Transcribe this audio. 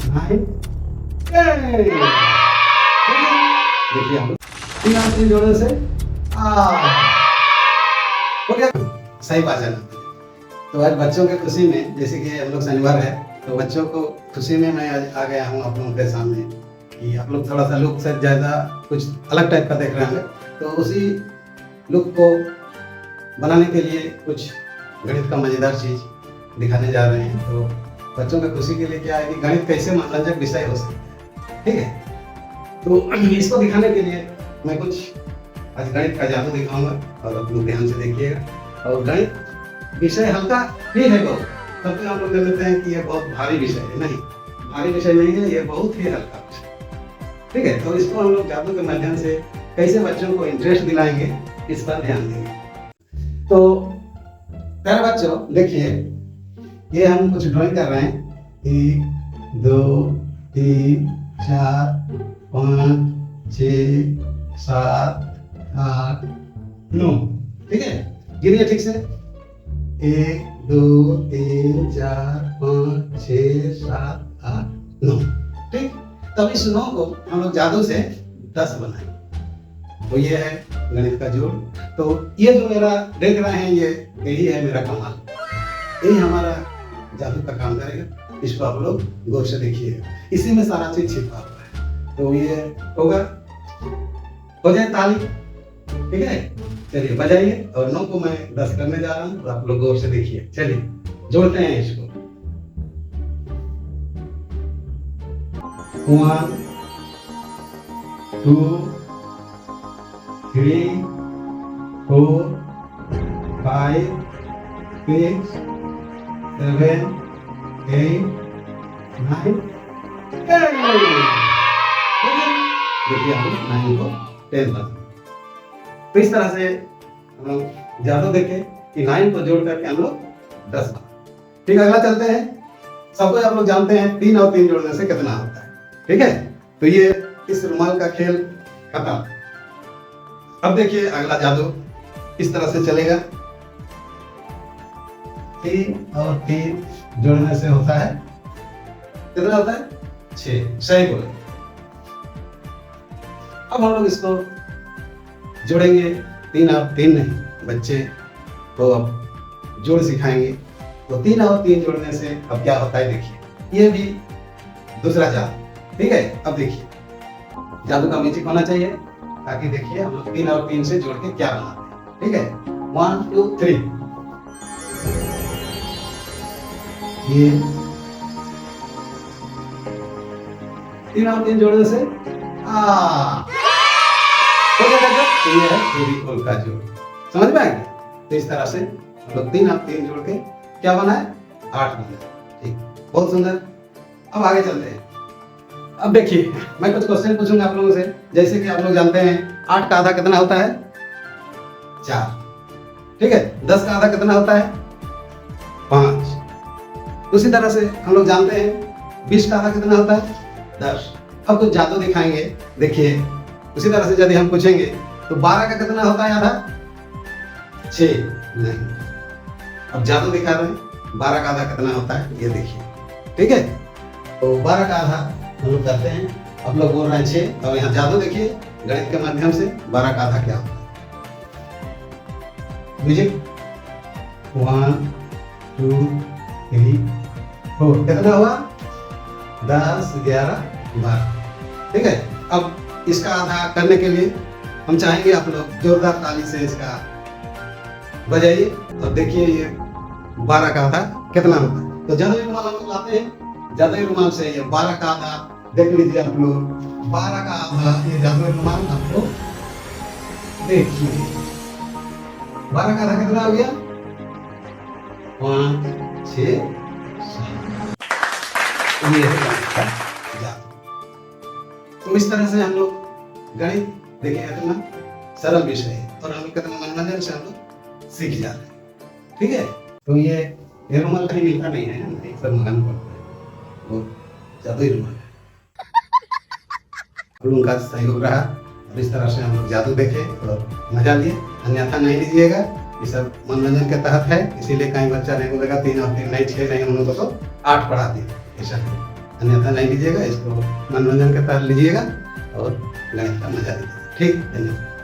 9 10। देखिए हम तीन और तीन जोड़ने से हो गया सही भाषण। तो आज बच्चों के खुशी में, जैसे कि हम लोग शनिवार है, तो बच्चों को खुशी में मैं आज आ गया हूँ आप लोगों के सामने कि आप लोग थोड़ा सा लुक से ज़्यादा कुछ अलग टाइप का देख रहे हैं, तो उसी लुक को बनाने के लिए कुछ गणित का मज़ेदार चीज़ दिखाने जा रहे हैं। तो बच्चों की खुशी के लिए क्या है कि गणित कैसे मनोरंजक विषय हो सकता है, ठीक है। तो इसको दिखाने के लिए मैं कुछ आज गणित का जादू दिखाऊंगा और आप लोग ध्यान से देखिएगा। और गणित विषय हल्का ही है बहुत, तब तक हम लोग कह लेते हैं कि ये बहुत भारी विषय है। नहीं, भारी विषय नहीं है, ये बहुत ही हल्का विषय, ठीक है। तो इसको हम लोग जादू के माध्यम से कैसे बच्चों को इंटरेस्ट दिलाएंगे, इस पर ध्यान देंगे। तो प्यारे बच्चों देखिए, ये हम कुछ ड्राइंग कर रहे हैं। 1 2 3 4 5 6 7 8 9, ठीक है। गिनिए ठीक से। 1 2 3 4 5 6 7 8 9, ठीक। तब इस 9 को हम लोग जादू से 10 बनाएंगे। तो ये है गणित का जोड़। तो ये जो मेरा देख रहे हैं, ये यही है मेरा कमाल, यही हमारा जादू का काम करेगा। इसको आप लोग गौर से देखिएगा, इसी में सारा चीज छिपा हुआ है। तो ये होगा, हो जाए ताली, ठीक है। चलिए बजाइए, और 9 को मैं 10 करने जा रहा हूँ, तो आप लोग गौर से देखिए। चलिए जोड़ते हैं इसको। 1 2 3 4 5 6 7 8 9 10। देखिए हम 9 को 10 बना। तो इस तरह से हम लोग जादू देखें कि 9 को जोड़ करके हम लोग 10 बना। ठीक है, अगला चलते हैं। सबको आप लोग जानते हैं 3 और 3 जोड़ने से कितना होता है, ठीक है। तो ये इस रुमाल का खेल खत्म। अब देखिए अगला जादू इस तरह से चलेगा। 3 और 3 जोड़ने से होता है कितना होता है? 6। सही बोले। अब हम लोग इसको जोड़ेंगे। 3 और 3 नहीं, बच्चे को अब जोड़ सिखाएंगे। तो 3 और 3 जोड़ने से अब क्या होता है देखिए। ये भी दूसरा जादू, ठीक है। अब देखिए जादू का म्यूजिक होना चाहिए, ताकि देखिए हम लोग 3 और 3 से जोड़ के क्या बनाते हैं, ठीक है। 1 2 3। ये 3 और 3 जोड़ने से तो ये है फेविकोल का जोड़। समझ में आ गया? तो इस तरह से हम लोग 3 और 3 जोड़ के क्या बना है? 8 बना। ठीक, बहुत सुंदर। अब आगे चलते हैं। अब देखिए मैं कुछ क्वेश्चन पूछूंगा आप लोगों से। जैसे कि आप लोग जानते हैं 8 का आधा कितना होता है? 4, ठीक है। 10 का आधा कितना होता है? 5। उसी तरह से हम लोग जानते हैं 20 का आधा कितना होता है? 10। अब कुछ जादू दिखाएंगे, देखिए। उसी तरह से यदि हम पूछेंगे तो 12 का कितना होता है आधा? 6 नहीं। अब जादू दिखा रहे हैं 12 का आधा कितना होता है, ये देखिए, ठीक है। तो 12 का आधा हम लोग करते हैं, आप लोग बोल रहे हैं 6। और यहाँ जादू देखिए गणित के माध्यम से 12 का आधा क्या होता है। म्यूजिक 1 2 3 4 कितना हुआ? 10 11 12, ठीक है। अब इसका आधा करने के लिए हम चाहेंगे आप लोग जोरदार ताली से इसका बजाइए और देखिए ये 12 का आधा कितना होता है। तो जादुई रुमाल हम लोग लाते हैं, जादुई रुमाल से ये 12 का आधा देख लीजिए आप लोग। 12 का आधा ये जादुई रुमाल आप लोग देखिए। 12 का आधा कितना हो गया? 5 6 7। ये है जादू। तो इस तरह से हम लोग गणित देखिए कितना सरल विषय है, और हम लोग कितना मनोरंजन से हम लोग सीख जाते हैं, ठीक है। तो ये रुमाल कहीं मिलता नहीं है, नहीं सब मंगाना पड़ता है, वो जादुई रुमाल है। आप लोगों का सहयोग रहा और इस तरह से हम लोग जादू देखे और मजा लिए, अन्यथा नहीं लीजिएगा। ये सब मनोरंजन के तहत है, इसीलिए कहीं बच्चा नहीं बोलेगा 3 और 3 नहीं 6 नहीं, हम लोगों को तो 8 पढ़ा दिए, ऐसा नहीं। अन्यथा नहीं लीजिएगा, इसको मनोरंजन के तहत लीजिएगा और गणित का मजा लीजिएगा। ठीक, धन्यवाद।